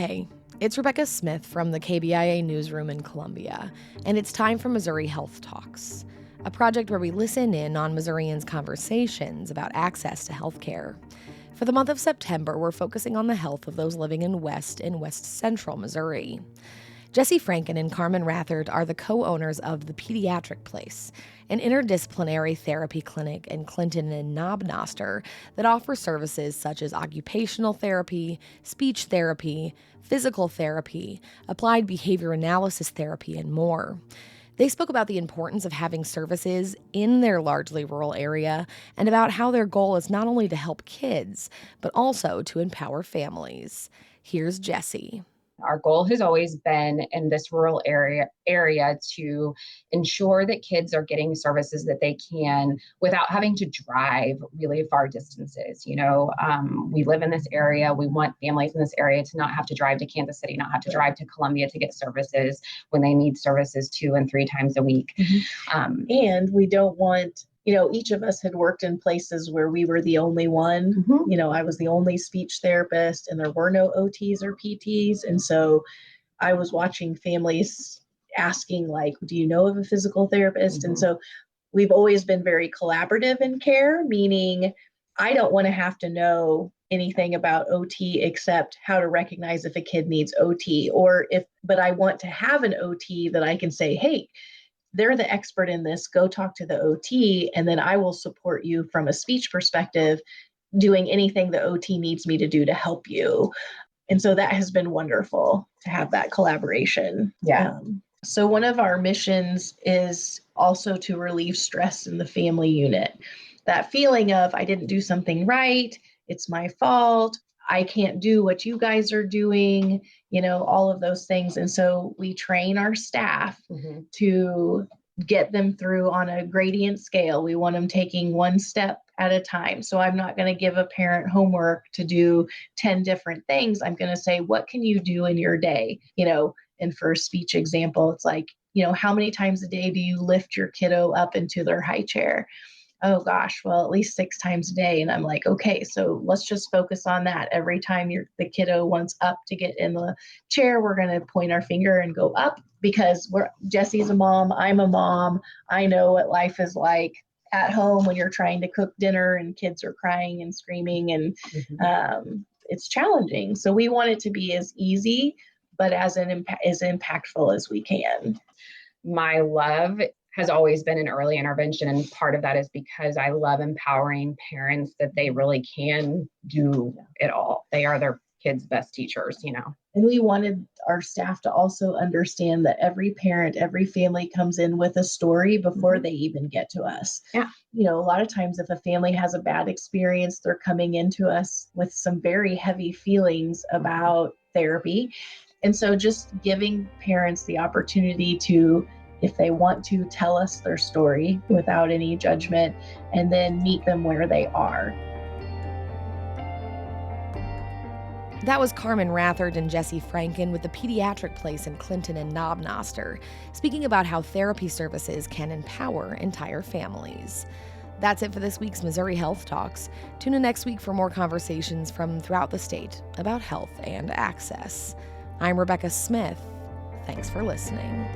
Hey, it's Rebecca Smith from the KBIA newsroom in Columbia, and it's time for Missouri Health Talks, a project where we listen in on Missourians' conversations about access to health care. For the month of September, we're focusing on the health of those living in West and West Central Missouri. Jessi, Frencken and Carmen Rathert are the co-owners of the Pediatric Place, an interdisciplinary therapy clinic in Clinton and Knob Noster that offers services such as occupational therapy, speech therapy, physical therapy, applied behavior analysis therapy, and more. They spoke about the importance of having services in their largely rural area and about how their goal is not only to help kids, but also to empower families. Here's Jessi. Our goal has always been in this rural area to ensure that kids are getting services that they can without having to drive really far distances. We live in this area. We want families in this area to not have to drive to Kansas City, not have to drive to Columbia to get services when they need services 2 and 3 times a week. Mm-hmm. And we don't want each of us had worked in places where we were the only one. Mm-hmm. I was the only speech therapist and there were no OTs or PTs. And so I was watching families asking, do you know of a physical therapist? Mm-hmm. And so we've always been very collaborative in care, meaning I don't want to have to know anything about OT except how to recognize if a kid needs OT but I want to have an OT that I can say, hey, they're the expert in this, go talk to the OT, and then I will support you from a speech perspective, doing anything the OT needs me to do to help you. And so that has been wonderful to have that collaboration. Yeah. So one of our missions is also to relieve stress in the family unit. That feeling of, I didn't do something right, it's my fault, I can't do what you guys are doing, all of those things. And so we train our staff mm-hmm. to get them through on a gradient scale. We want them taking one step at a time. So I'm not going to give a parent homework to do 10 different things. I'm going to say, what can you do in your day? And for a speech example, it's like, how many times a day do you lift your kiddo up into their high chair? Oh gosh, well, at least 6 times a day. And I'm like, okay, so let's just focus on that. Every time the kiddo wants up to get in the chair, we're going to point our finger and go up because Jessi's a mom. I'm a mom. I know what life is like at home when you're trying to cook dinner and kids are crying and screaming and mm-hmm. It's challenging. So we want it to be as easy, but as impactful as we can. My love has always been an early intervention. And part of that is because I love empowering parents that they really can do it all. They are their kids' best teachers, And we wanted our staff to also understand that every parent, every family comes in with a story before mm-hmm. they even get to us. Yeah. A lot of times if a family has a bad experience, they're coming into us with some very heavy feelings about therapy. And so just giving parents the opportunity to, if they want to, tell us their story without any judgment, and then meet them where they are. That was Carmen Rathert and Jessi Frencken with the Pediatric Place in Clinton and Knob Noster, speaking about how therapy services can empower entire families. That's it for this week's Missouri Health Talks. Tune in next week for more conversations from throughout the state about health and access. I'm Rebecca Smith. Thanks for listening.